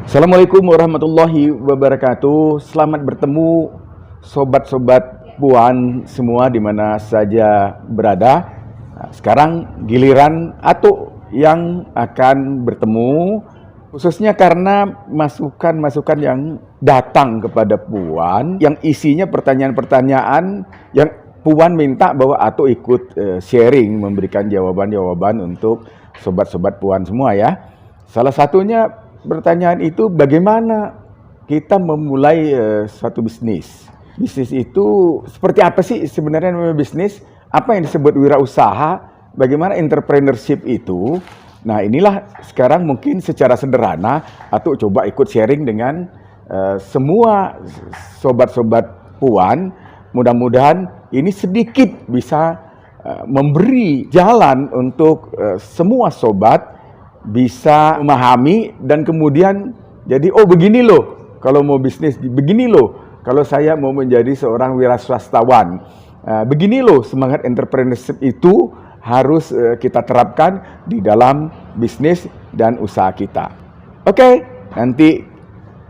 Assalamualaikum warahmatullahi wabarakatuh. Selamat bertemu sobat-sobat Puan semua di mana saja berada. Nah, sekarang giliran Atuk yang akan bertemu, khususnya karena masukan-masukan yang datang kepada Puan yang isinya pertanyaan-pertanyaan yang Puan minta bahwa Atuk ikut sharing, memberikan jawaban-jawaban untuk sobat-sobat Puan semua ya. Salah satunya pertanyaan itu, bagaimana kita memulai suatu bisnis? Bisnis itu seperti apa sih sebenarnya namanya bisnis? Apa yang disebut wirausaha? Bagaimana entrepreneurship itu? Nah, inilah sekarang mungkin secara sederhana atau coba ikut sharing dengan semua sobat-sobat Puan. Mudah-mudahan ini sedikit bisa memberi jalan untuk semua sobat bisa memahami dan kemudian jadi, oh begini loh kalau mau bisnis, begini loh kalau saya mau menjadi seorang wiraswastawan, begini loh semangat entrepreneurship itu harus kita terapkan di dalam bisnis dan usaha kita. Oke, nanti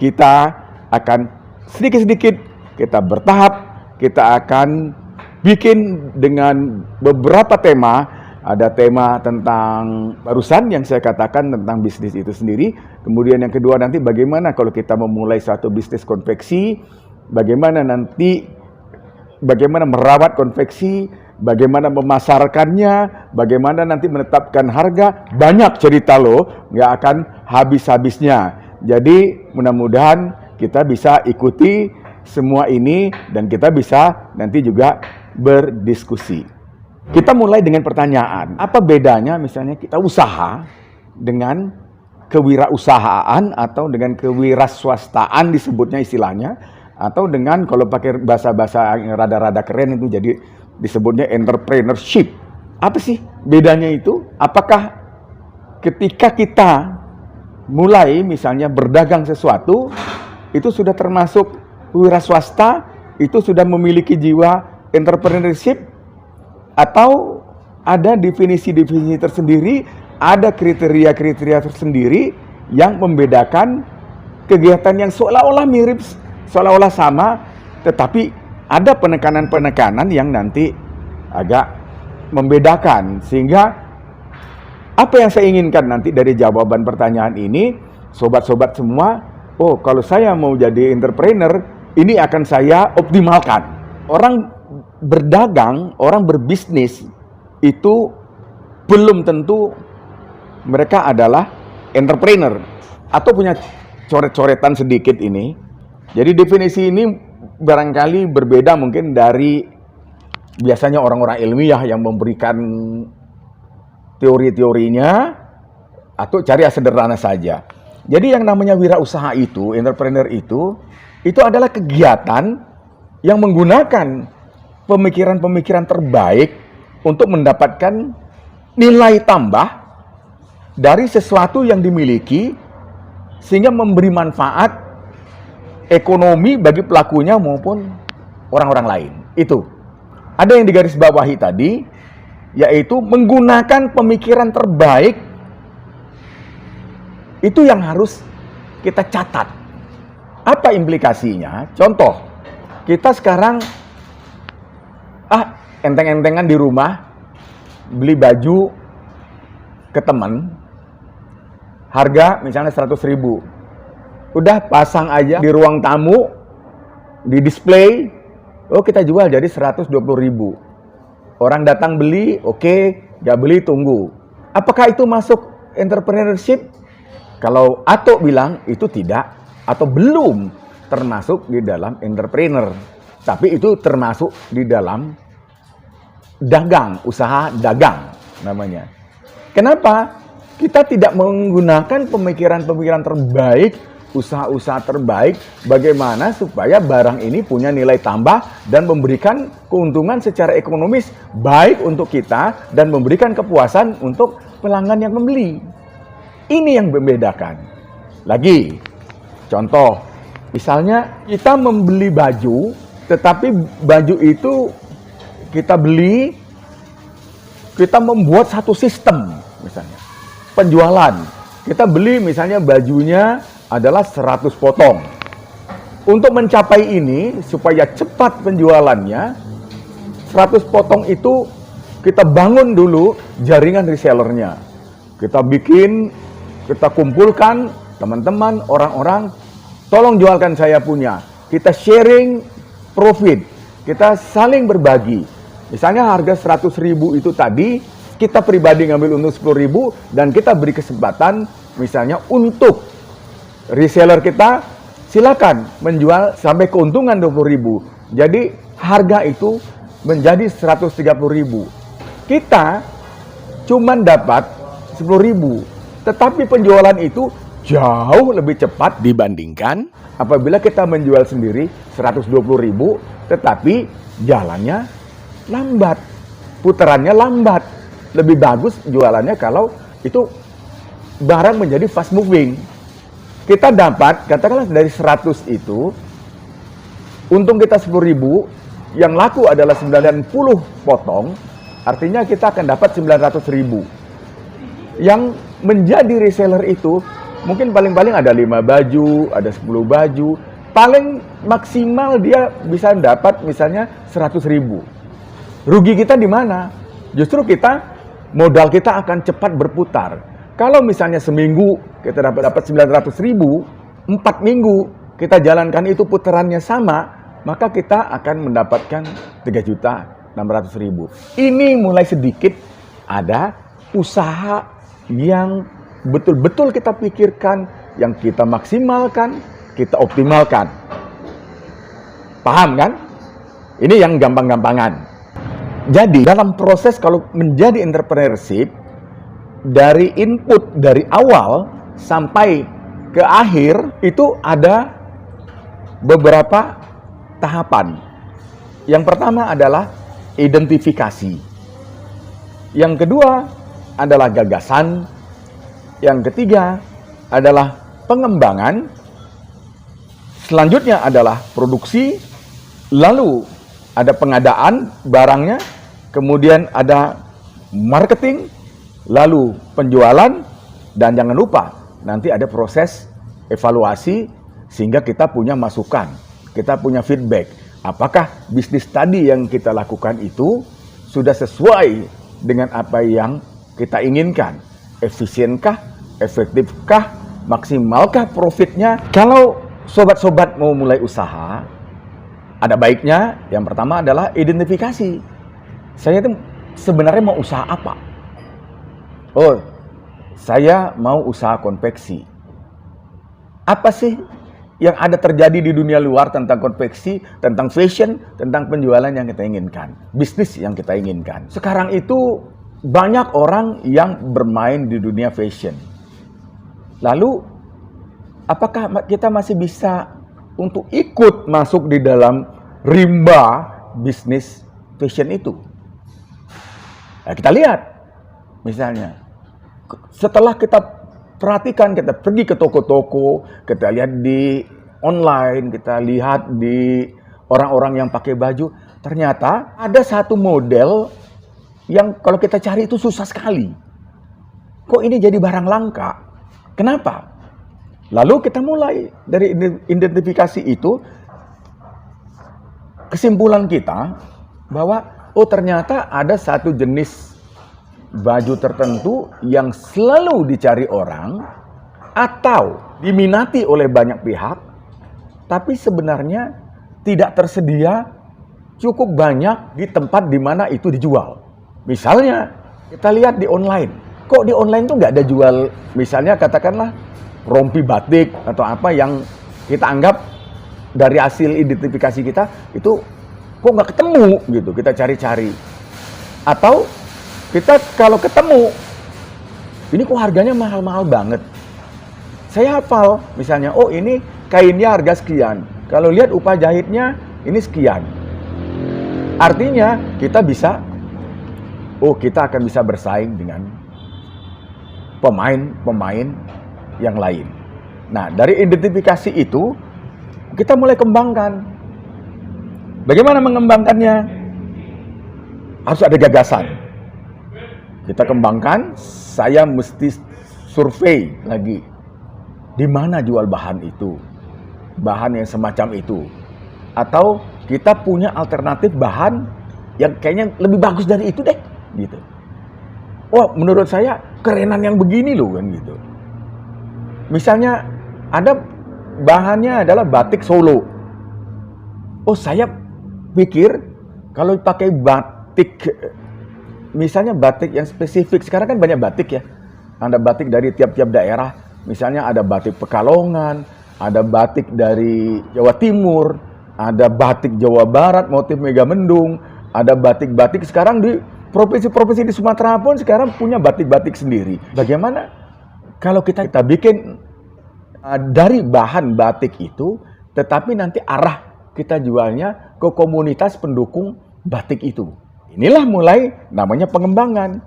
kita akan sedikit-sedikit, kita bertahap, kita akan bikin dengan beberapa tema. Ada tema tentang barusan yang saya katakan tentang bisnis itu sendiri. Kemudian yang kedua nanti bagaimana kalau kita memulai satu bisnis konveksi, bagaimana merawat konveksi, bagaimana memasarkannya, bagaimana nanti menetapkan harga. Banyak cerita loh, nggak akan habis-habisnya. Jadi mudah-mudahan kita bisa ikuti semua ini dan kita bisa nanti juga berdiskusi. Kita mulai dengan pertanyaan, apa bedanya misalnya kita usaha dengan kewirausahaan atau dengan kewiraswastaan disebutnya istilahnya, atau dengan kalau pakai bahasa-bahasa yang rada-rada keren itu jadi disebutnya entrepreneurship. Apa sih bedanya itu? Apakah ketika kita mulai misalnya berdagang sesuatu, itu sudah termasuk wiraswasta, itu sudah memiliki jiwa entrepreneurship? Atau ada definisi-definisi tersendiri, ada kriteria-kriteria tersendiri yang membedakan kegiatan yang seolah-olah mirip, seolah-olah sama, tetapi ada penekanan-penekanan yang nanti agak membedakan. Sehingga apa yang saya inginkan nanti dari jawaban pertanyaan ini, sobat-sobat semua, oh kalau saya mau jadi entrepreneur, ini akan saya optimalkan. Orang berdagang, orang berbisnis itu belum tentu mereka adalah entrepreneur atau punya coret-coretan sedikit ini. Jadi definisi ini barangkali berbeda mungkin dari biasanya orang-orang ilmiah yang memberikan teori-teorinya, atau cari yang sederhana saja. Jadi yang namanya wirausaha itu, entrepreneur itu adalah kegiatan yang menggunakan pemikiran-pemikiran terbaik untuk mendapatkan nilai tambah dari sesuatu yang dimiliki sehingga memberi manfaat ekonomi bagi pelakunya maupun orang-orang lain. Itu. Ada yang digarisbawahi tadi, yaitu menggunakan pemikiran terbaik. Itu yang harus kita catat. Apa implikasinya? Contoh, kita sekarang enteng-entengan di rumah beli baju ke teman, harga misalnya 100.000, udah pasang aja di ruang tamu, di display, oh kita jual jadi 120.000. Orang datang beli, oke, gak beli tunggu. Apakah itu masuk entrepreneurship? Kalau Atuk bilang itu tidak atau belum termasuk di dalam entrepreneur, tapi itu termasuk di dalam dagang, usaha dagang namanya. Kenapa? Kita tidak menggunakan pemikiran-pemikiran terbaik, usaha-usaha terbaik, bagaimana supaya barang ini punya nilai tambah dan memberikan keuntungan secara ekonomis baik untuk kita dan memberikan kepuasan untuk pelanggan yang membeli. Ini yang membedakan. Lagi, contoh, misalnya kita membeli baju, tetapi baju itu kita beli, kita membuat satu sistem misalnya penjualan. Kita beli misalnya bajunya adalah 100 potong. Untuk mencapai ini, supaya cepat penjualannya, 100 potong itu kita bangun dulu jaringan resellernya. Kita bikin, kita kumpulkan teman-teman, orang-orang, tolong jualkan saya punya. Kita sharing profit, kita saling berbagi. Misalnya harga 100.000 itu tadi, kita pribadi ngambil untung 10.000 dan kita beri kesempatan misalnya untuk reseller kita silakan menjual sampai keuntungan 20.000. Jadi harga itu menjadi 130.000. Kita cuman dapat 10.000, tetapi penjualan itu jauh lebih cepat dibandingkan apabila kita menjual sendiri 120.000, tetapi jalannya lambat, putarannya lambat. Lebih bagus jualannya kalau itu barang menjadi fast moving. Kita dapat, katakanlah dari 100 itu, untung kita 10.000, yang laku adalah 90 potong, artinya kita akan dapat 900.000. Yang menjadi reseller itu, mungkin paling-paling ada 5 baju, ada 10 baju, paling maksimal dia bisa dapat misalnya 100.000. Rugi kita di mana? Justru modal kita akan cepat berputar. Kalau misalnya seminggu kita dapat 900.000, 4 minggu kita jalankan itu putarannya sama, maka kita akan mendapatkan 3.600.000. Ini mulai sedikit ada usaha yang betul-betul kita pikirkan, yang kita maksimalkan, kita optimalkan. Paham kan? Ini yang gampang-gampangan. Jadi dalam proses kalau menjadi entrepreneurship, dari input dari awal sampai ke akhir itu ada beberapa tahapan. Yang pertama adalah identifikasi. Yang kedua adalah gagasan. Yang ketiga adalah pengembangan. Selanjutnya adalah produksi. Lalu ada pengadaan barangnya. Kemudian ada marketing. Lalu penjualan, dan jangan lupa nanti ada proses evaluasi sehingga kita punya masukan, kita punya feedback. Apakah bisnis tadi yang kita lakukan itu sudah sesuai dengan apa yang kita inginkan? Efisienkah? Efektifkah? Maksimalkah profitnya? Kalau sobat-sobat mau mulai usaha, ada baiknya yang pertama adalah identifikasi. Saya itu sebenarnya mau usaha apa? Oh, saya mau usaha konveksi. Apa sih yang ada terjadi di dunia luar tentang konveksi, tentang fashion, tentang penjualan yang kita inginkan, bisnis yang kita inginkan? Sekarang itu banyak orang yang bermain di dunia fashion. Lalu, apakah kita masih bisa untuk ikut masuk di dalam rimba bisnis fashion itu? Nah, kita lihat, misalnya, setelah kita perhatikan, kita pergi ke toko-toko, kita lihat di online, kita lihat di orang-orang yang pakai baju, ternyata ada satu model yang kalau kita cari itu susah sekali. Kok ini jadi barang langka? Kenapa? Lalu kita mulai dari identifikasi itu, kesimpulan kita bahwa oh ternyata ada satu jenis baju tertentu yang selalu dicari orang atau diminati oleh banyak pihak, tapi sebenarnya tidak tersedia cukup banyak di tempat di mana itu dijual. Misalnya kita lihat di online, kok di online tuh nggak ada jual, misalnya katakanlah rompi batik atau apa yang kita anggap dari hasil identifikasi kita itu kok nggak ketemu gitu, kita cari-cari. Atau kita kalau ketemu, ini kok harganya mahal-mahal banget. Saya hafal, misalnya, oh ini kainnya harga sekian. Kalau lihat upah jahitnya, ini sekian. Artinya, kita akan bisa bersaing dengan pemain-pemain yang lain. Nah, dari identifikasi itu, kita mulai kembangkan. Bagaimana mengembangkannya? Harus ada gagasan. Kita kembangkan, saya mesti survei lagi. di mana jual bahan itu, bahan yang semacam itu, atau kita punya alternatif bahan yang kayaknya lebih bagus dari itu deh, gitu. Oh, menurut saya kerenan yang begini loh, kan gitu. Misalnya ada bahannya adalah batik Solo. Oh, saya pikir kalau pakai batik, misalnya batik yang spesifik, sekarang kan banyak batik ya. Ada batik dari tiap-tiap daerah. Misalnya ada batik Pekalongan, ada batik dari Jawa Timur, ada batik Jawa Barat, motif Megamendung, ada batik-batik sekarang di provinsi-provinsi di Sumatera pun sekarang punya batik-batik sendiri. Bagaimana kalau kita bikin dari bahan batik itu, tetapi nanti arah kita jualnya ke komunitas pendukung batik itu. Inilah mulai namanya pengembangan.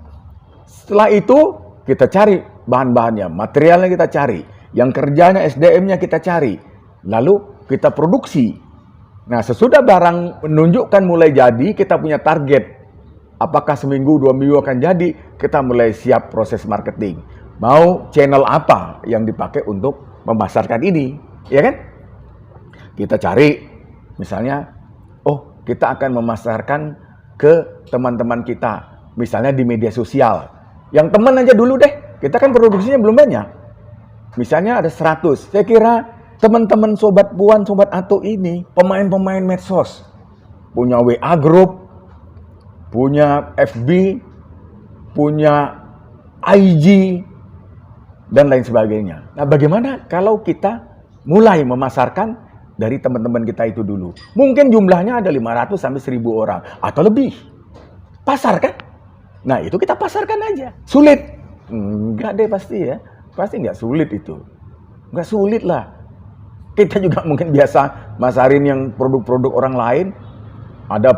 Setelah itu kita cari bahan-bahannya, materialnya kita cari, yang kerjanya SDM-nya kita cari, lalu kita produksi. Nah, sesudah barang menunjukkan mulai jadi, kita punya target. Apakah seminggu, 2 minggu akan jadi, kita mulai siap proses marketing. Mau channel apa yang dipakai untuk memasarkan ini, ya kan? Kita cari, misalnya, oh kita akan memasarkan ke teman-teman kita, misalnya di media sosial. Yang teman aja dulu deh, kita kan produksinya belum banyak. Misalnya ada 100, saya kira teman-teman Sobat Puan, Sobat Ato ini, pemain-pemain medsos, punya WA Group, punya FB, punya IG, dan lain sebagainya. Nah, bagaimana kalau kita mulai memasarkan dari teman-teman kita itu dulu? Mungkin jumlahnya ada 500 sampai 1000 orang, atau lebih. Pasar kan? Nah, itu kita pasarkan aja. Sulit? Enggak deh pasti ya. Pasti nggak sulit itu. Nggak sulit lah. Kita juga mungkin biasa masarin yang produk-produk orang lain. Ada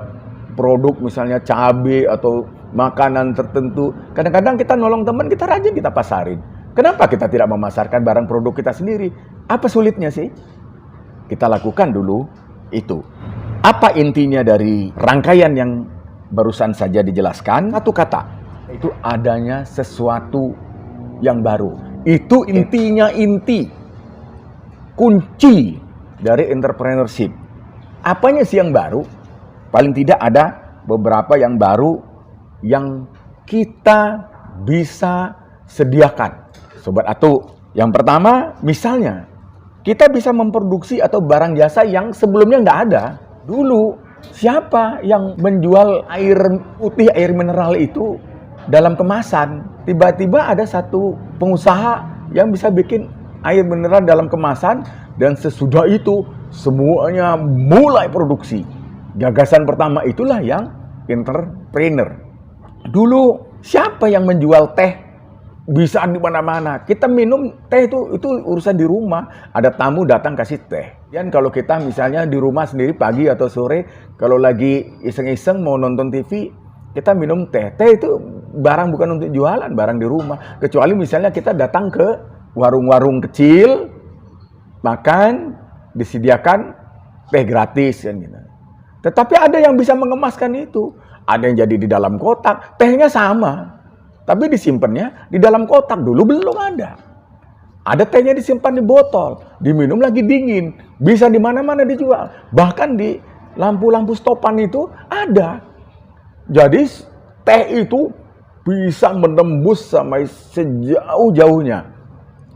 produk misalnya cabai atau makanan tertentu. Kadang-kadang kita nolong teman, kita rajin kita pasarin. Kenapa kita tidak memasarkan barang produk kita sendiri? Apa sulitnya sih? Kita lakukan dulu itu. Apa intinya dari rangkaian yang barusan saja dijelaskan? Satu kata, itu adanya sesuatu yang baru. Itu intinya, inti kunci dari entrepreneurship. Apanya sih yang baru? Paling tidak ada beberapa yang baru yang kita bisa sediakan. Sobat Ato, yang pertama misalnya kita bisa memproduksi atau barang jasa yang sebelumnya nggak ada. Dulu siapa yang menjual air putih, air mineral itu dalam kemasan? Tiba-tiba ada satu pengusaha yang bisa bikin air mineral dalam kemasan, dan sesudah itu semuanya mulai produksi. Gagasan pertama itulah yang entrepreneur. Dulu siapa yang menjual teh? Bisa di mana-mana. Kita minum teh itu urusan di rumah. Ada tamu datang kasih teh. Dan kalau kita misalnya di rumah sendiri pagi atau sore, kalau lagi iseng-iseng mau nonton TV, kita minum teh. Teh itu barang bukan untuk jualan, barang di rumah. Kecuali misalnya kita datang ke warung-warung kecil, makan, disediakan teh gratis kan gitu. Tetapi ada yang bisa mengemaskan itu. Ada yang jadi di dalam kotak, tehnya sama. Tapi disimpannya di dalam kotak, dulu belum ada. Ada tehnya disimpan di botol, diminum lagi dingin, bisa di mana-mana dijual. Bahkan di lampu-lampu stopan itu ada. Jadi teh itu bisa menembus sampai sejauh-jauhnya.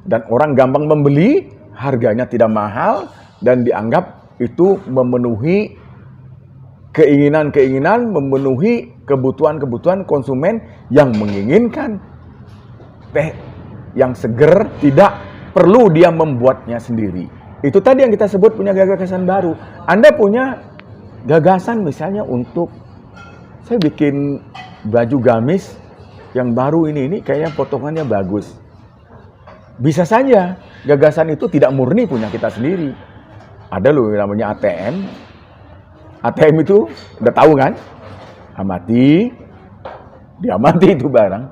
Dan orang gampang membeli, harganya tidak mahal, dan dianggap itu memenuhi keinginan-keinginan, memenuhi kebutuhan-kebutuhan konsumen yang menginginkan teh yang seger, tidak perlu dia membuatnya sendiri. Itu tadi yang kita sebut punya gagasan baru. Anda punya gagasan misalnya untuk, saya bikin baju gamis yang baru ini kayaknya potongannya bagus. Bisa saja gagasan itu tidak murni punya kita sendiri. Ada loh namanya ATM. ATM itu udah tahu kan? Amati, diamati itu barang,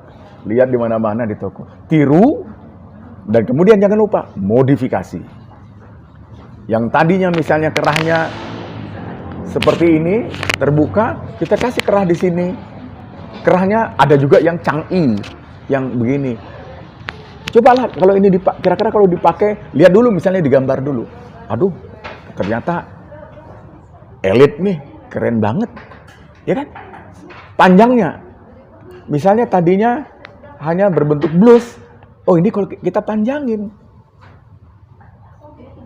lihat di mana-mana di toko, tiru, dan kemudian jangan lupa modifikasi. Yang tadinya misalnya kerahnya seperti ini, terbuka, kita kasih kerah di sini. Kerahnya ada juga yang cang'i, yang begini. Cobalah kalau ini kira-kira kalau dipakai, lihat dulu misalnya digambar dulu. Aduh, ternyata elit nih, keren banget. Ya kan? Panjangnya. Misalnya tadinya hanya berbentuk blus. Oh, ini kalau kita panjangin.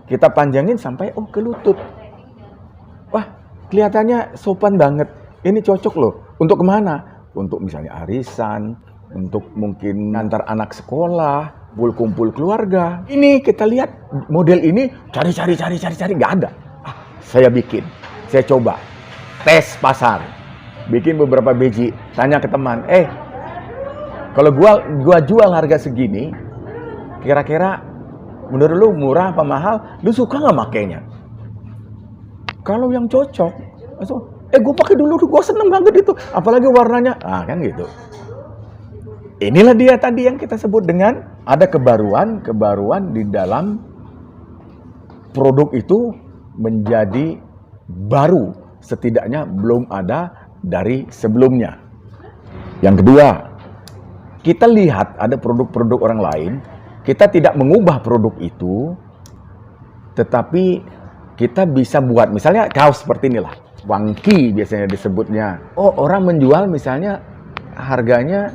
Kita panjangin sampai ke lutut. Wah, kelihatannya sopan banget. Ini cocok loh. Untuk kemana? Untuk misalnya arisan, untuk mungkin antar anak sekolah, kumpul keluarga. Ini kita lihat model ini, cari, nggak ada. Saya bikin, saya coba, tes pasar, bikin beberapa biji, tanya ke teman, kalau gua jual harga segini, kira-kira menurut lu murah apa mahal? Lu suka nggak makainya? Kalau yang cocok, gue pakai dulu, gue seneng banget itu, apalagi warnanya, kan gitu. Inilah dia tadi yang kita sebut dengan ada kebaruan di dalam produk itu menjadi baru, setidaknya belum ada dari sebelumnya. Yang kedua, kita lihat ada produk-produk orang lain, kita tidak mengubah produk itu, tetapi kita bisa buat, misalnya kaos seperti inilah, wangki biasanya disebutnya. Orang menjual misalnya harganya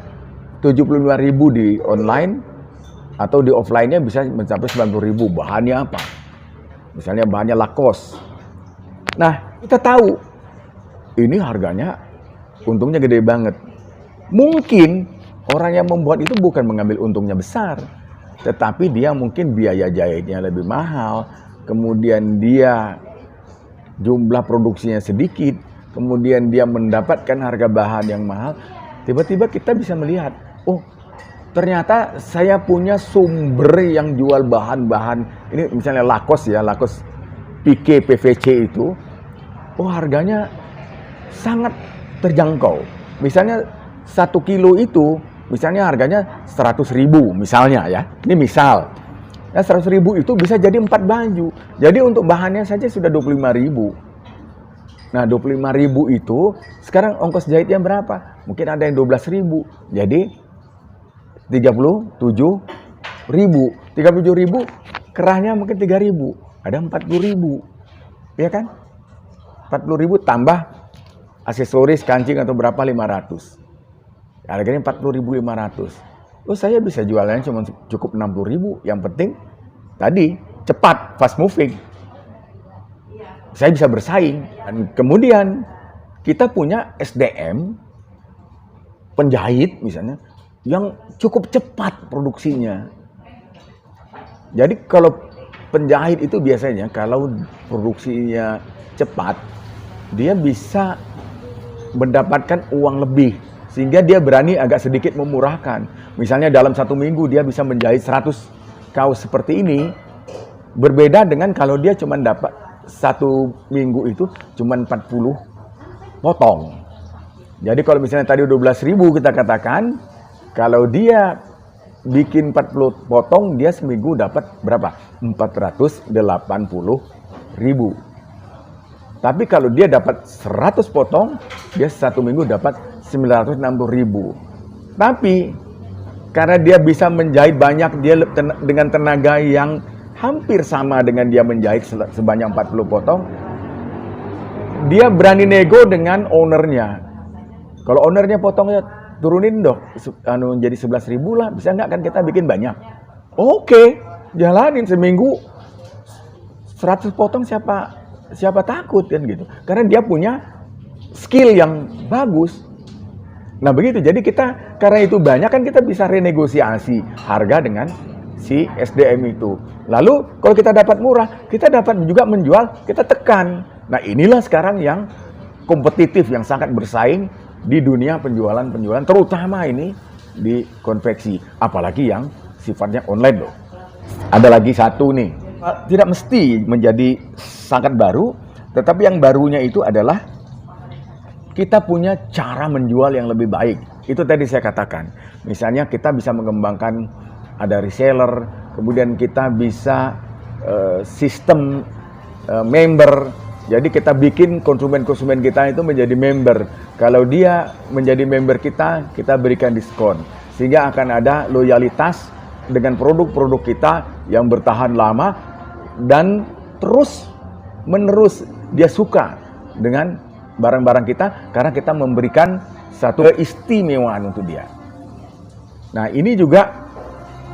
75.000 di online atau di offline-nya bisa mencapai 90.000. Bahannya apa? Misalnya bahannya Lacoste. Nah, kita tahu ini harganya untungnya gede banget. Mungkin orang yang membuat itu bukan mengambil untungnya besar, tetapi dia mungkin biaya jahitnya lebih mahal, kemudian dia jumlah produksinya sedikit, kemudian dia mendapatkan harga bahan yang mahal. Tiba-tiba kita bisa melihat, ternyata saya punya sumber yang jual bahan-bahan, ini misalnya Lacoste ya, Lacoste Pique PVC itu, harganya sangat terjangkau. Misalnya 1 kilo itu, misalnya harganya 100.000 misalnya ya, ini misal. 100.000 itu bisa jadi 4 baju. Jadi untuk bahannya saja sudah 25.000. Nah, 25.000 itu sekarang ongkos jahitnya berapa? Mungkin ada yang 12.000. Jadi 37.000. 37.000 kerahnya mungkin 3.000. Ada 40.000. Ya kan? 40.000 tambah aksesoris, kancing atau berapa 500. Harganya 40.500. Saya bisa jualnya cuma cukup 60.000. Yang penting tadi cepat, fast moving. Saya bisa bersaing. Dan kemudian kita punya SDM penjahit misalnya yang cukup cepat produksinya. Jadi kalau penjahit itu biasanya kalau produksinya cepat, dia bisa mendapatkan uang lebih, sehingga dia berani agak sedikit memurahkan. Misalnya dalam 1 minggu dia bisa menjahit 100 kaos seperti ini, berbeda dengan kalau dia cuma dapat 1 minggu itu cuma 40 potong. Jadi kalau misalnya tadi 12.000 kita katakan, kalau dia bikin 40 potong, dia seminggu dapat berapa? 480.000. Tapi kalau dia dapat 100 potong, dia 1 minggu dapat 960.000. Tapi karena dia bisa menjahit banyak, dia dengan tenaga yang hampir sama dengan dia menjahit sebanyak 40 potong, dia berani nego dengan ownernya. Kalau ownernya potongnya turunin dong, jadi 11.000 lah, bisa nggak kan kita bikin banyak? Oke, jalanin seminggu 100 potong, siapa takut kan gitu. Karena dia punya skill yang bagus. Nah begitu, jadi kita karena itu banyak kan kita bisa renegosiasi harga dengan si SDM itu. Lalu kalau kita dapat murah, kita dapat juga menjual, kita tekan. Nah inilah sekarang yang kompetitif, yang sangat bersaing di dunia penjualan, terutama ini di konveksi, apalagi yang sifatnya online loh. Ada lagi satu nih, tidak mesti menjadi sangat baru, tetapi yang barunya itu adalah kita punya cara menjual yang lebih baik. Itu tadi saya katakan, misalnya kita bisa mengembangkan ada reseller, kemudian kita bisa sistem member. Jadi kita bikin konsumen-konsumen kita itu menjadi member. Kalau dia menjadi member kita berikan diskon. Sehingga akan ada loyalitas dengan produk-produk kita yang bertahan lama dan terus menerus dia suka dengan barang-barang kita karena kita memberikan satu keistimewaan untuk dia. Nah, ini juga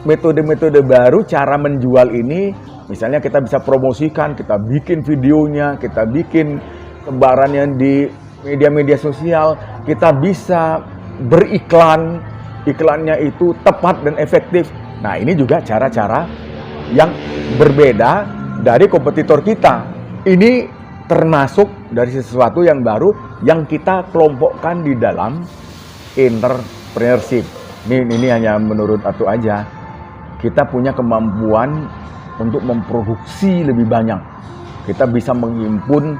metode-metode baru cara menjual ini. Misalnya kita bisa promosikan, kita bikin videonya, kita bikin sebarannya di media-media sosial, kita bisa beriklan, iklannya itu tepat dan efektif. Nah, ini juga cara-cara yang berbeda dari kompetitor kita. Ini termasuk dari sesuatu yang baru yang kita kelompokkan di dalam entrepreneurship. Ini hanya menurut Atu aja. Kita punya kemampuan untuk memproduksi lebih banyak. Kita bisa menghimpun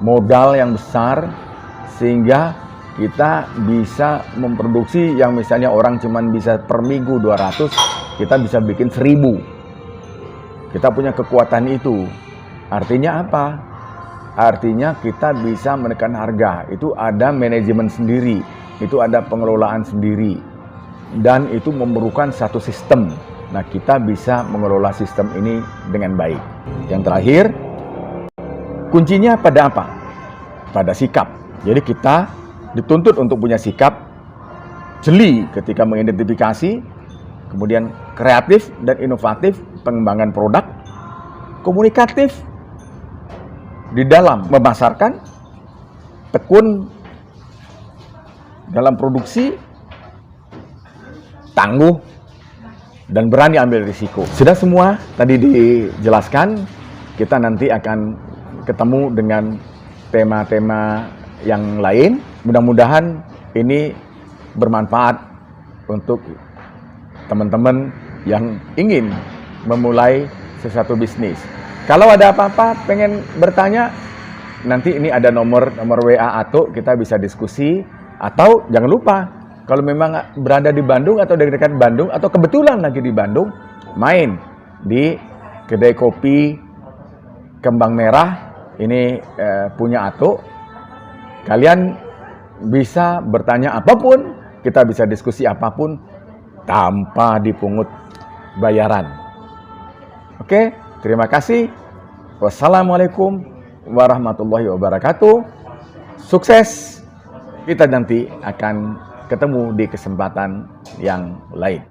modal yang besar sehingga kita bisa memproduksi yang misalnya orang cuman bisa per minggu 200, kita bisa bikin 1000. Kita punya kekuatan itu. Artinya apa? Artinya kita bisa menekan harga. Itu ada manajemen sendiri, itu ada pengelolaan sendiri. Dan itu memerlukan satu sistem. Nah, kita bisa mengelola sistem ini dengan baik. Yang terakhir, kuncinya pada apa? Pada sikap. Jadi kita dituntut untuk punya sikap jeli ketika mengidentifikasi, kemudian kreatif dan inovatif pengembangan produk, komunikatif di dalam memasarkan, tekun dalam produksi, tangguh, dan berani ambil risiko. Sudah semua tadi dijelaskan, kita nanti akan ketemu dengan tema-tema yang lain. Mudah-mudahan ini bermanfaat untuk teman-teman yang ingin memulai sesuatu bisnis. Kalau ada apa-apa, pengen bertanya, nanti ini ada nomor WA Atu, kita bisa diskusi. Atau jangan lupa, kalau memang berada di Bandung atau dekat Bandung, atau kebetulan lagi di Bandung, main di kedai kopi Kembang Merah, ini punya Atu. Kalian bisa bertanya apapun, kita bisa diskusi apapun tanpa dipungut bayaran. Oke, terima kasih. Wassalamualaikum warahmatullahi wabarakatuh. Sukses. Kita nanti akan ketemu di kesempatan yang lain.